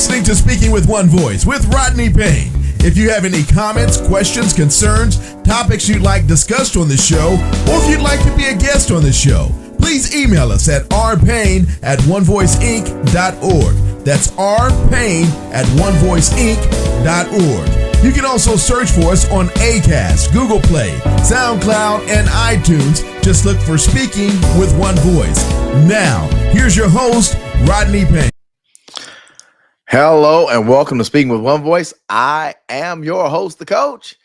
listening to Speaking with One Voice with Rodney Payne. If you have any comments, questions, concerns, topics you'd like discussed on the show, or if you'd like to be a guest on the show, please email us at rpayne@onevoiceinc.org. That's rpayne@onevoiceinc.org. You can also search for us on Acast, Google Play, SoundCloud, and iTunes. Just look for Speaking with One Voice. Now, here's your host, Rodney Payne. Hello and welcome to Speaking with One Voice. I am your host, the coach,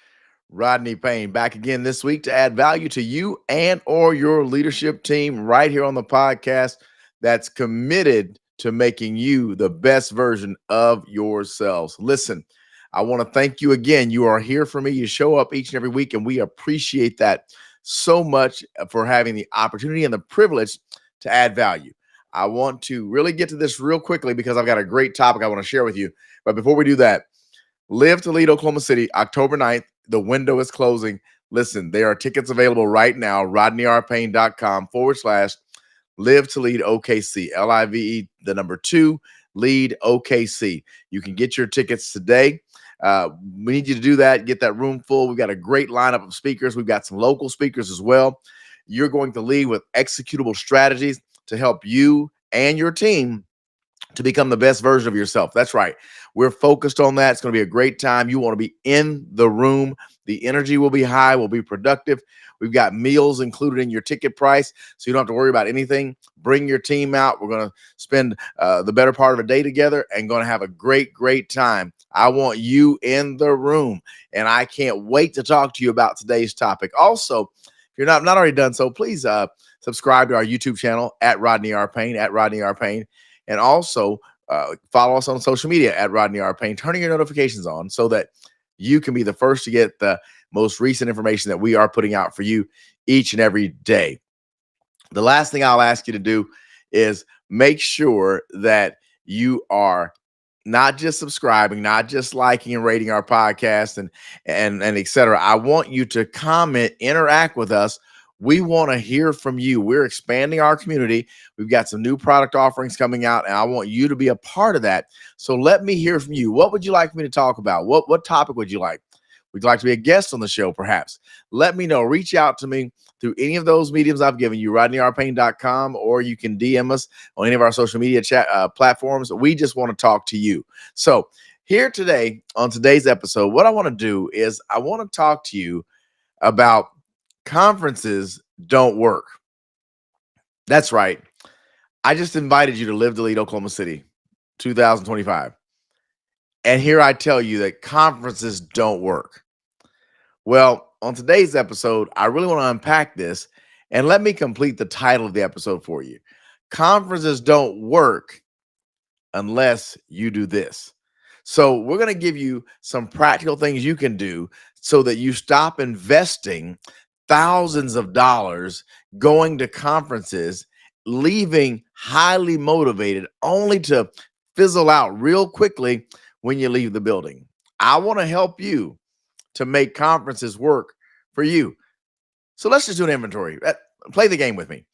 Rodney Payne, back again this week to add value to you and or your leadership team right here on the podcast that's committed to making you the best version of yourselves. Listen, I want to thank you again. You are here for me. You show up each and every week, and we appreciate that so much for having the opportunity and the privilege to add value. I want to really get to this real quickly because I've got a great topic I want to share with you. But before we do that, Live2Lead Oklahoma City, October 9th, the window is closing. Listen, there are tickets available right now, rodneyrpayne.com/Live2Lead OKC, LIVE, the number 2, Lead OKC. You can get your tickets today. We need you to do that, get that room full. We've got a great lineup of speakers. We've got some local speakers as well. You're going to lead with executable strategies to help you and your team to become the best version of yourself. That's right. We're focused on that. It's going to be a great time. You want to be in the room. The energy will be high, will be productive. We've got meals included in your ticket price, so you don't have to worry about anything. Bring your team out. We're going to spend the better part of a day together and going to have a great, great time. I want you in the room, and I can't wait to talk to you about today's topic. Also, if you're not already done so, please subscribe to our YouTube channel at Rodney R. Payne, and also follow us on social media at Rodney R. Payne, turning your notifications on so that you can be the first to get the most recent information that we are putting out for you each and every day. The last thing I'll ask you to do is make sure that you are not just subscribing, not just liking and rating our podcast and et cetera. I want you to comment, interact with us. We want to hear from you. We're expanding our community. We've got some new product offerings coming out, and I want you to be a part of that. So let me hear from you. What would you like me to talk about? What topic would you like? Would you like to be a guest on the show, perhaps? Let me know. Reach out to me through any of those mediums I've given you, rodneyrpayne.com, or you can DM us on any of our social media chat platforms. We just want to talk to you. So here today, on today's episode, what I want to do is I want to talk to you about conferences don't work. That's right. I just invited you to Live2Lead Oklahoma City 2025. And here I tell you that conferences don't work. Well, on today's episode, I really want to unpack this, and let me complete the title of the episode for you. Conferences don't work unless you do this. So we're going to give you some practical things you can do so that you stop investing thousands of dollars going to conferences, leaving highly motivated, only to fizzle out real quickly when you leave the building. I want to help you to make conferences work for you. So let's just do an inventory. Play the game with me.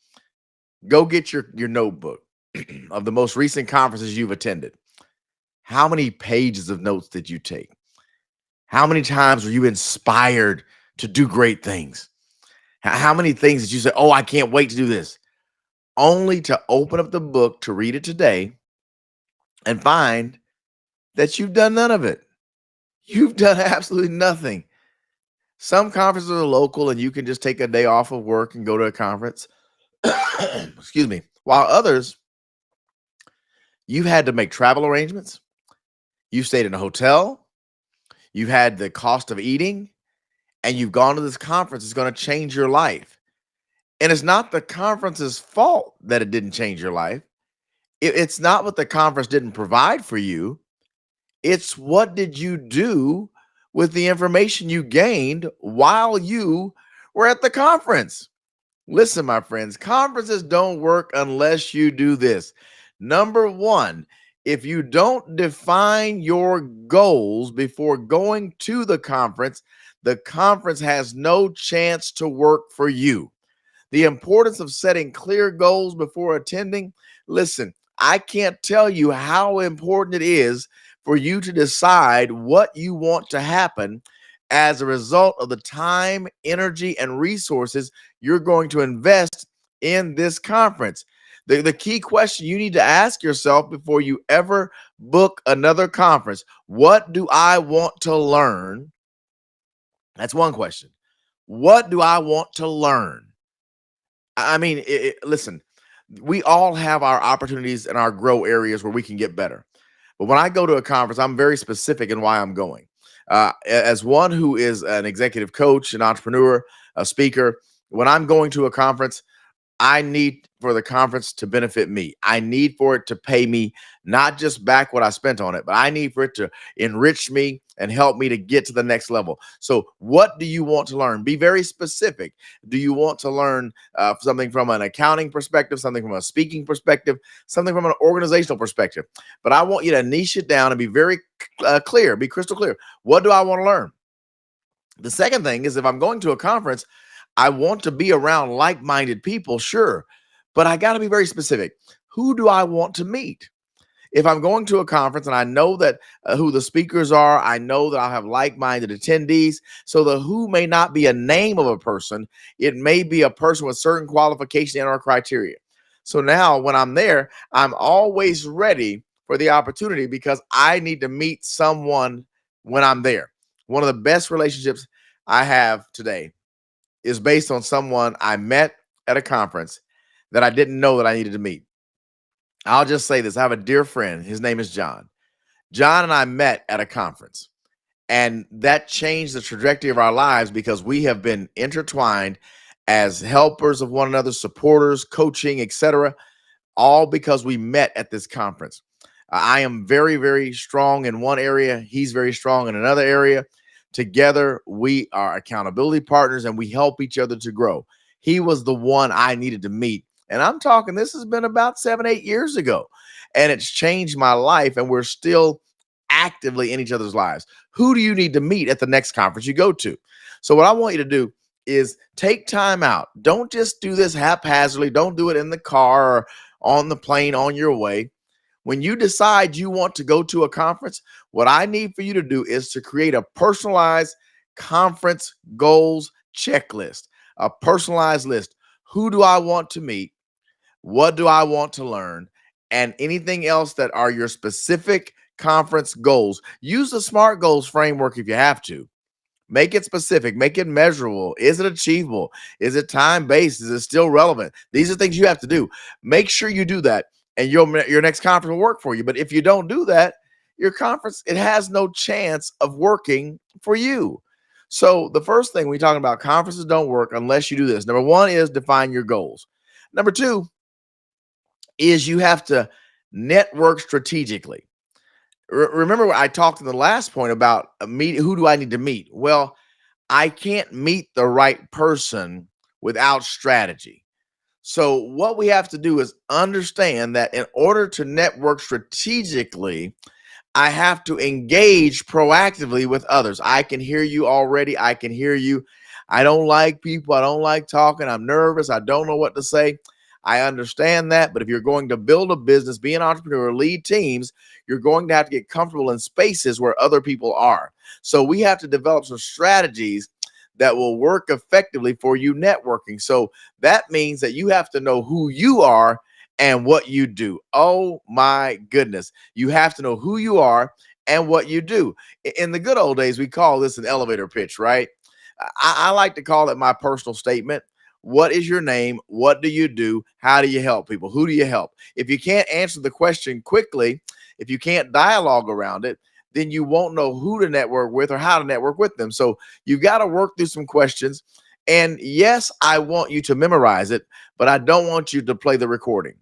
Go get your notebook of the most recent conferences you've attended. How many pages of notes did you take? How many times were you inspired to do great things? How many things did you say, oh, I can't wait to do this? Only to open up the book to read it today and find that you've done none of it. You've done absolutely nothing. Some conferences are local and you can just take a day off of work and go to a conference. Excuse me. While others, you've had to make travel arrangements. You've stayed in a hotel. You've had the cost of eating. And you've gone to this conference. It's going to change your life. And it's not the conference's fault that it didn't change your life. It's not what the conference didn't provide for you. It's what did you do with the information you gained while you were at the conference. Listen, my friends, conferences don't work unless you do this. Number one, if you don't define your goals before going to the conference has no chance to work for you. The importance of setting clear goals before attending. Listen, I can't tell you how important it is for you to decide what you want to happen as a result of the time, energy, and resources you're going to invest in this conference. The key question you need to ask yourself before you ever book another conference: what do I want to learn? That's one question. What do I want to learn? I mean, listen, we all have our opportunities and our grow areas where we can get better. But when I go to a conference, I'm very specific in why I'm going. As one who is an executive coach, an entrepreneur, a speaker, when I'm going to a conference, I need for the conference to benefit me. I need for it to pay me, not just back what I spent on it, but I need for it to enrich me and help me to get to the next level. So what do you want to learn? Be very specific. Do you want to learn something from an accounting perspective, something from a speaking perspective, something from an organizational perspective? But I want you to niche it down and be very clear, be crystal clear. What do I want to learn? The second thing is, if I'm going to a conference, I want to be around like-minded people, sure, but I got to be very specific. Who do I want to meet? If I'm going to a conference and I know that who the speakers are, I know that I'll have like-minded attendees. So the who may not be a name of a person. It may be a person with certain qualification and or criteria. So now when I'm there, I'm always ready for the opportunity because I need to meet someone when I'm there. One of the best relationships I have today is based on someone I met at a conference that I didn't know that I needed to meet. I'll just say this. I have a dear friend. His name is John. John and I met at a conference, and that changed the trajectory of our lives because we have been intertwined as helpers of one another, supporters, coaching, etc., all because we met at this conference. I am very, very strong in one area. He's very strong in another area. Together, we are accountability partners and we help each other to grow. He was the one I needed to meet. And I'm talking, this has been about 7-8 years ago. And it's changed my life. And we're still actively in each other's lives. Who do you need to meet at the next conference you go to? So what I want you to do is take time out. Don't just do this haphazardly. Don't do it in the car or on the plane on your way. When you decide you want to go to a conference, what I need for you to do is to create a personalized conference goals checklist, a personalized list. Who do I want to meet? What do I want to learn? And anything else that are your specific conference goals. Use the SMART goals framework if you have to. Make it specific, make it measurable. Is it achievable? Is it time-based? Is it still relevant? These are things you have to do. Make sure you do that, and your next conference will work for you. But if you don't do that, your conference, it has no chance of working for you. So the first thing we're talking about, conferences don't work unless you do this. Number one is define your goals. Number two is you have to network strategically. Remember what I talked in the last point about who do I need to meet? Well, I can't meet the right person without strategy. So what we have to do is understand that in order to network strategically, I have to engage proactively with others. I can hear you already. I can hear you. I don't like people. I don't like talking. I'm nervous. I don't know what to say. I understand that. But if you're going to build a business, be an entrepreneur, lead teams, you're going to have to get comfortable in spaces where other people are. So we have to develop some strategies that will work effectively for you networking. So that means that you have to know who you are and what you do. Oh my goodness. You have to know who you are and what you do. In the good old days, we call this an elevator pitch, right? I like to call it my personal statement. What is your name? What do you do? How do you help people? Who do you help? If you can't answer the question quickly, if you can't dialogue around it, then you won't know who to network with or how to network with them. So you've got to work through some questions. And yes, I want you to memorize it, but I don't want you to play the recording.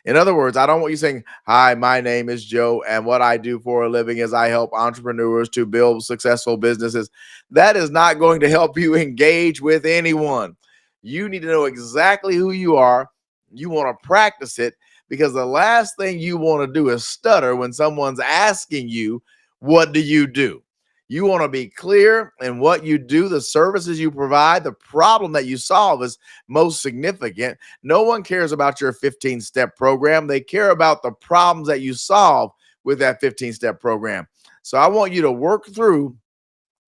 In other words, I don't want you saying, hi, my name is Joe, and what I do for a living is I help entrepreneurs to build successful businesses. That is not going to help you engage with anyone. You need to know exactly who you are. You want to practice it, because the last thing you want to do is stutter when someone's asking you, what do you do? You want to be clear in what you do, the services you provide, the problem that you solve is most significant. No one cares about your 15-step program. They care about the problems that you solve with that 15-step program. So I want you to work through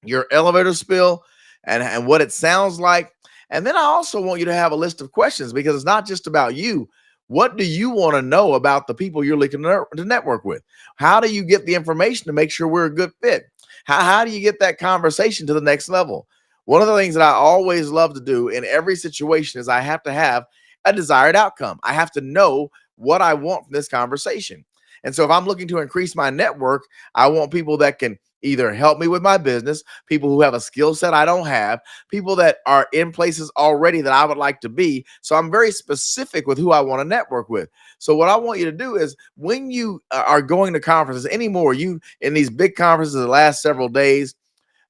your elevator spill and what it sounds like. And then I also want you to have a list of questions, because it's not just about you. What do you want to know about the people you're looking to network with? How do you get the information to make sure we're a good fit? How do you get that conversation to the next level? One of the things that I always love to do in every situation is I have to have a desired outcome. I have to know what I want from this conversation. And so if I'm looking to increase my network, I want people that can either help me with my business, people who have a skill set I don't have, people that are in places already that I would like to be. So I'm very specific with who I want to network with. So what I want you to do is, when you are going to conferences anymore, you in these big conferences the last several days,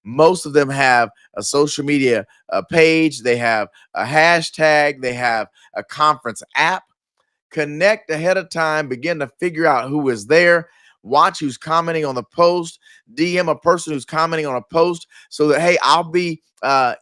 most of them have a social media page, they have a hashtag, they have a conference app. Connect ahead of time, begin to figure out who is there, watch who's commenting on the post, DM a person who's commenting on a post, so that, hey, I'll be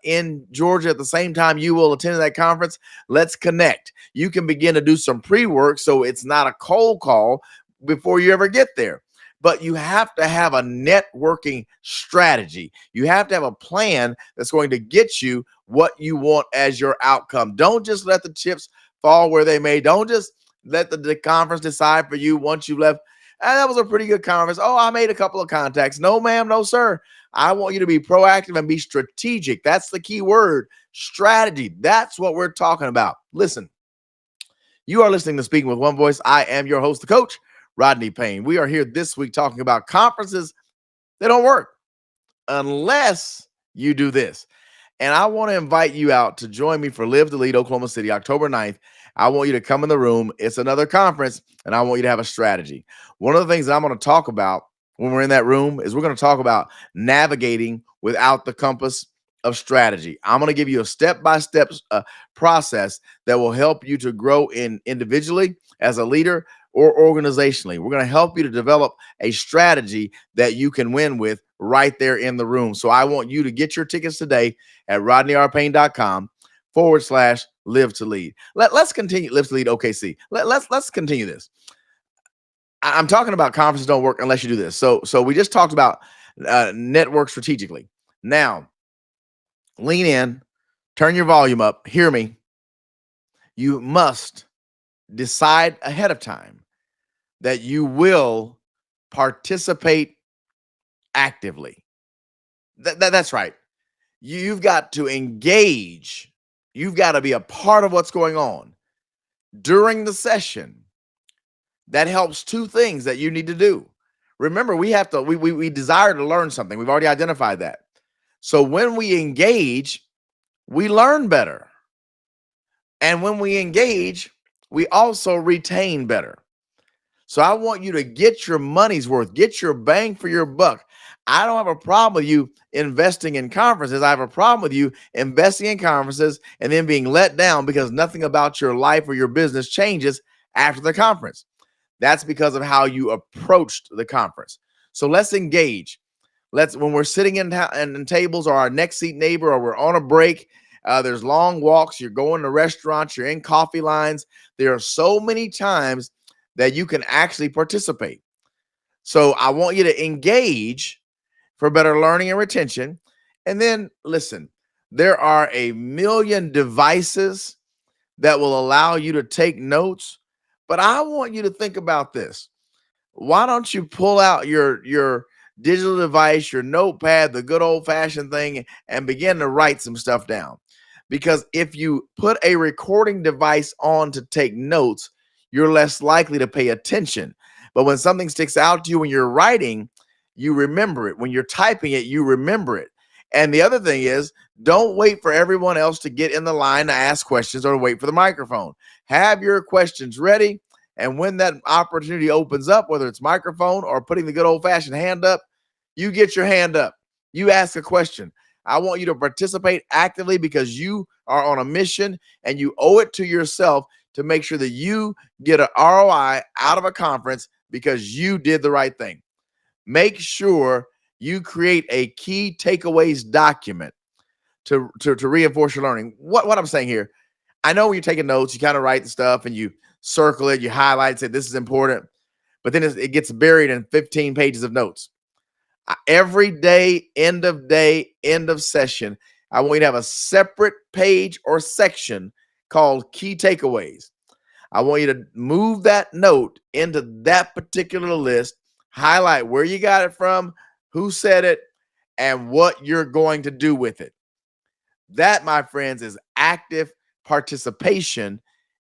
in Georgia at the same time you will attend that conference. Let's connect. You can begin to do some pre-work, so it's not a cold call before you ever get there. But you have to have a networking strategy. You have to have a plan that's going to get you what you want as your outcome. Don't just let the chips fall where they may. Don't just let the conference decide for you once you left. That was a pretty good conference. Oh, I made a couple of contacts. No, ma'am. No, sir. I want you to be proactive and be strategic. That's the key word, strategy. That's what we're talking about. Listen, you are listening to Speaking with One Voice. I am your host, the coach, Rodney Payne. We are here this week talking about conferences that don't work unless you do this. And I want to invite you out to join me for Live2Lead Oklahoma City, October 9th. I want you to come in the room. It's another conference, and I want you to have a strategy. One of the things that I'm going to talk about when we're in that room is we're going to talk about navigating without the compass of strategy. I'm going to give you a step-by-step process that will help you to grow individually as a leader or organizationally. We're going to help you to develop a strategy that you can win with right there in the room. So I want you to get your tickets today at rodneyrpayne.com/live2lead. Let's continue Live2Lead OKC. Let's continue this. I'm talking about conferences don't work unless you do this. So we just talked about network strategically. Now, lean in, turn your volume up, hear me. You must decide ahead of time that you will participate actively. That's right. You've got to engage. You've got to be a part of what's going on during the session. That helps two things that you need to do. Remember, we desire to learn something. We've already identified that. So when we engage, we learn better. And when we engage, we also retain better. So I want you to get your money's worth, get your bang for your buck. I don't have a problem with you investing in conferences. I have a problem with you investing in conferences and then being let down because nothing about your life or your business changes after the conference. That's because of how you approached the conference. So let's engage. When we're sitting in tables or our next seat neighbor, or we're on a break, there's long walks, you're going to restaurants, you're in coffee lines. There are so many times that you can actually participate. So I want you to engage for better learning and retention. And then listen, there are a million devices that will allow you to take notes, but I want you to think about this. Why don't you pull out your digital device, your notepad, the good old-fashioned thing, and begin to write some stuff down? Because if you put a recording device on to take notes, you're less likely to pay attention. But when something sticks out to you when you're writing, you remember it. When you're typing it, you remember it. And the other thing is, don't wait for everyone else to get in the line to ask questions or to wait for the microphone. Have your questions ready. And when that opportunity opens up, whether it's microphone or putting the good old-fashioned hand up, you get your hand up. You ask a question. I want you to participate actively because you are on a mission and you owe it to yourself to make sure that you get an ROI out of a conference because you did the right thing. Make sure you create a key takeaways document to reinforce your learning. What I'm saying here, I know when you're taking notes, you kind of write the stuff and you circle it, you highlight, say this is important. but then it gets buried in 15 pages of notes. Every day, end of session, I want you to have a separate page or section called key takeaways. I want you to move that note into that particular list, highlight where you got it from, who said it, and what you're going to do with it. That, my friends, is active participation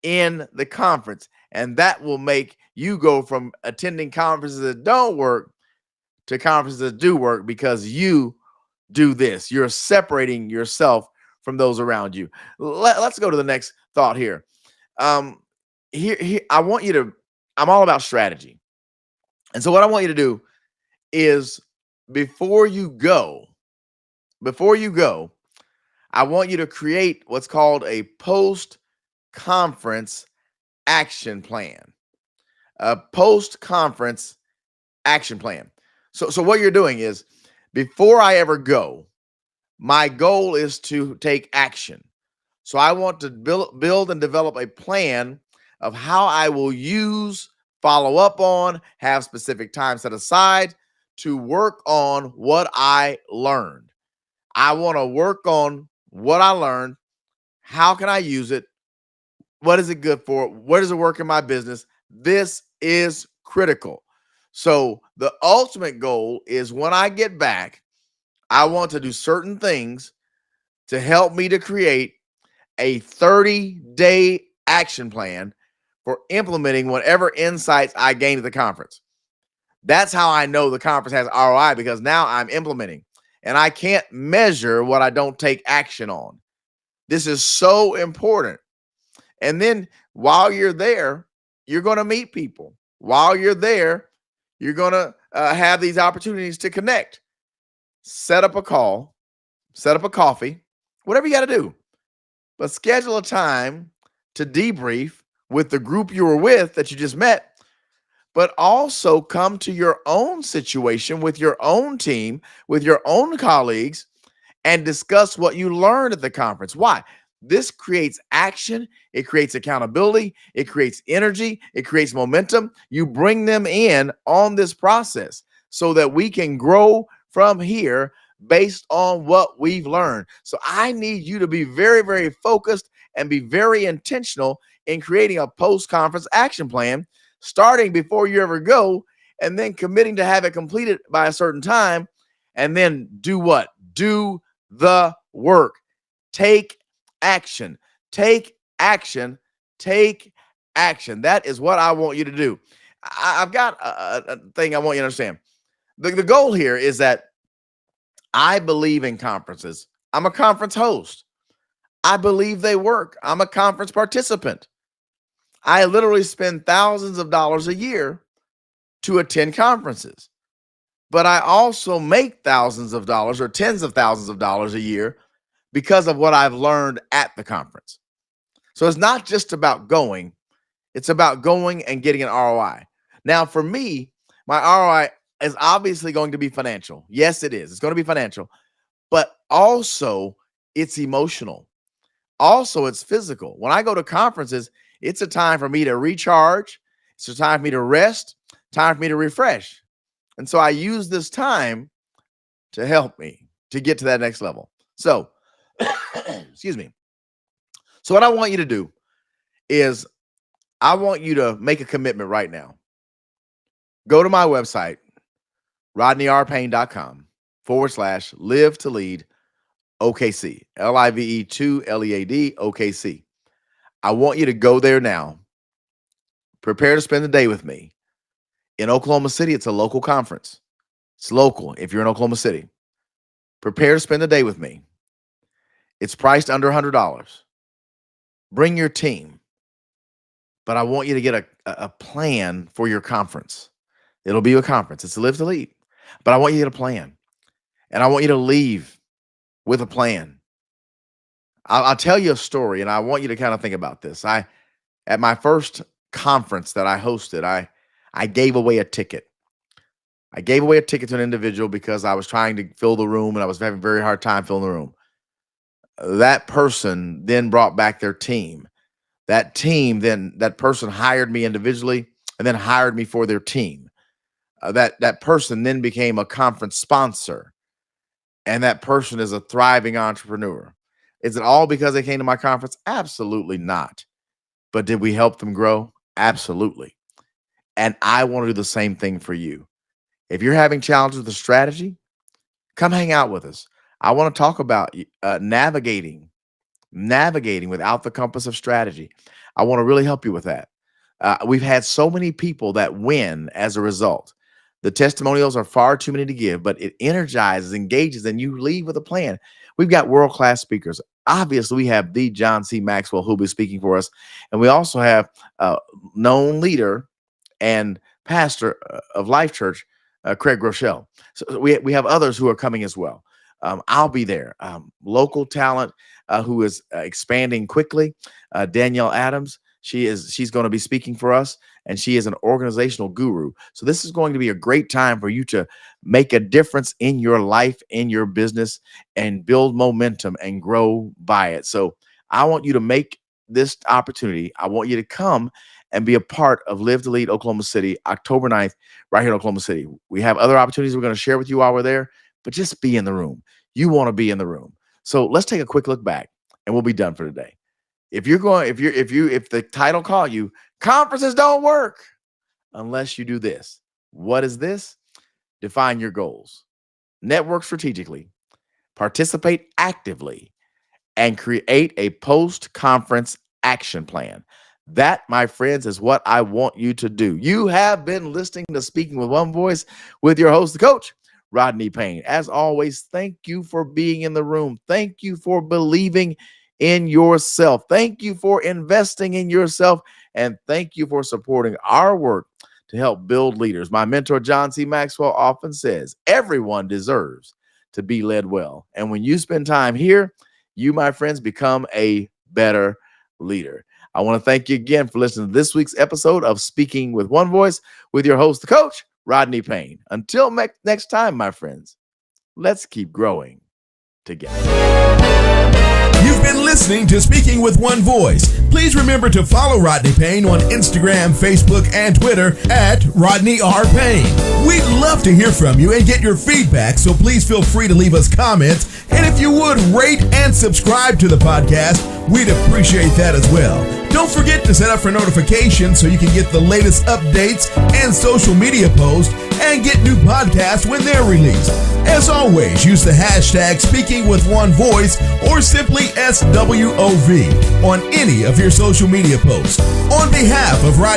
in the conference. And that will make you go from attending conferences that don't work to conferences that do work, because you do this. You're separating yourself from those around you. Let's go to the next thought here. Here, I want you to, I'm all about strategy. And so what I want you to do is before you go, I want you to create what's called a post-conference action plan. A post-conference action plan. So what you're doing is, before I ever go, my goal is to take action. So I want to build and develop a plan of how I will use, follow up on, have specific time set aside to work on what I learned. I want to work on what I learned. How can I use it? What is it good for? Where does it work in my business? This is critical. So the ultimate goal is, when I get back, I want to do certain things to help me to create a 30-day action plan for implementing whatever insights I gained at the conference. That's how I know the conference has ROI, because now I'm implementing, and I can't measure what I don't take action on. This is so important. And then while you're there, you're going to meet people. While you're there, you're going to have these opportunities to connect. Set up a call, set up a coffee, whatever you got to do. But schedule a time to debrief with the group you were with that you just met, but also come to your own situation with your own team, with your own colleagues, and discuss what you learned at the conference. Why? This creates action. It creates accountability. It creates energy. It creates momentum. You bring them in on this process so that we can grow from here based on what we've learned. So I need you to be very, very focused and be very intentional in creating a post-conference action plan, starting before you ever go, and then committing to have it completed by a certain time. And then do what? Do the work. Take action. Take action. Take action. That is what I want you to do. I've got a thing I want you to understand. The goal here is that I believe in conferences. I'm a conference host. I believe they work. I'm a conference participant. I literally spend thousands of dollars a year to attend conferences. But I also make thousands of dollars or tens of thousands of dollars a year because of what I've learned at the conference. So it's not just about going. It's about going and getting an ROI. Now, for me, my ROI is obviously going to be financial. Yes, it is. It's going to be financial. But also, it's emotional. Also, it's physical. When I go to conferences, it's a time for me to recharge. It's a time for me to rest, time for me to refresh. And so I use this time to help me to get to that next level. So, excuse me. So what I want you to do is, I want you to make a commitment right now. Go to my website, rodneyrpayne.com/live2lead OKC, Live2Lead OKC. I want you to go there now. Prepare to spend the day with me. In Oklahoma City, it's a local conference. It's local if you're in Oklahoma City. Prepare to spend the day with me. It's priced under $100. Bring your team. But I want you to get a plan for your conference. It'll be a conference. It's a Live to Lead. But I want you to get a plan. And I want you to leave with a plan. I'll tell you a story, and I want you to kind of think about this. At my first conference that I hosted, I gave away a ticket. I gave away a ticket to an individual because I was trying to fill the room, and I was having a very hard time filling the room. That person then brought back their team. That person hired me individually. and then hired me for their team. That person then became a conference sponsor, and that person is a thriving entrepreneur. Is it all because they came to my conference? Absolutely not. But did we help them grow? Absolutely. And I want to do the same thing for you. If you're having challenges with the strategy, come hang out with us. I want to talk about navigating without the compass of strategy. I want to really help you with that. We've had so many people that win as a result. The testimonials are far too many to give, but it energizes, engages, and you leave with a plan. We've got world-class speakers. Obviously, we have the John C. Maxwell who'll be speaking for us. And we also have a known leader and pastor of Life Church, Craig Groeschel. So we have others who are coming as well. I'll be there. Local talent who is expanding quickly. Danielle Adams, she's going to be speaking for us, and she is an organizational guru. So this is going to be a great time for you to make a difference in your life, in your business, and build momentum and grow by it. So I want you to make this opportunity. I want you to come and be a part of Live2Lead Oklahoma City, October 9th, right here in Oklahoma City. We have other opportunities we're going to share with you while we're there, but just be in the room. You want to be in the room. So let's take a quick look back, and we'll be done for today. If the title call you, conferences don't work unless you do this. What is this? Define your goals, network strategically, participate actively, and create a post-conference action plan. That, my friends, is what I want you to do. You have been listening to Speaking with One Voice with your host, the coach, Rodney Payne. As always, thank you for being in the room. Thank you for believing in yourself. Thank you for investing in yourself. And thank you for supporting our work to help build leaders. My mentor, John C. Maxwell, often says, everyone deserves to be led well. And when you spend time here, you, my friends, become a better leader. I want to thank you again for listening to this week's episode of Speaking with One Voice with your host, the coach, Rodney Payne. Until next time, my friends, let's keep growing together. You've been listening to Speaking with One Voice. Please remember to follow Rodney Payne on Instagram, Facebook, and Twitter at Rodney R. Payne. We'd love to hear from you and get your feedback, so please feel free to leave us comments. And if you would, rate and subscribe to the podcast, we'd appreciate that as well. Don't forget to set up for notifications so you can get the latest updates and social media posts and get new podcasts when they're released. As always, use the hashtag Speaking with One Voice or simply SWOV on any of your social media posts. On behalf of Rodney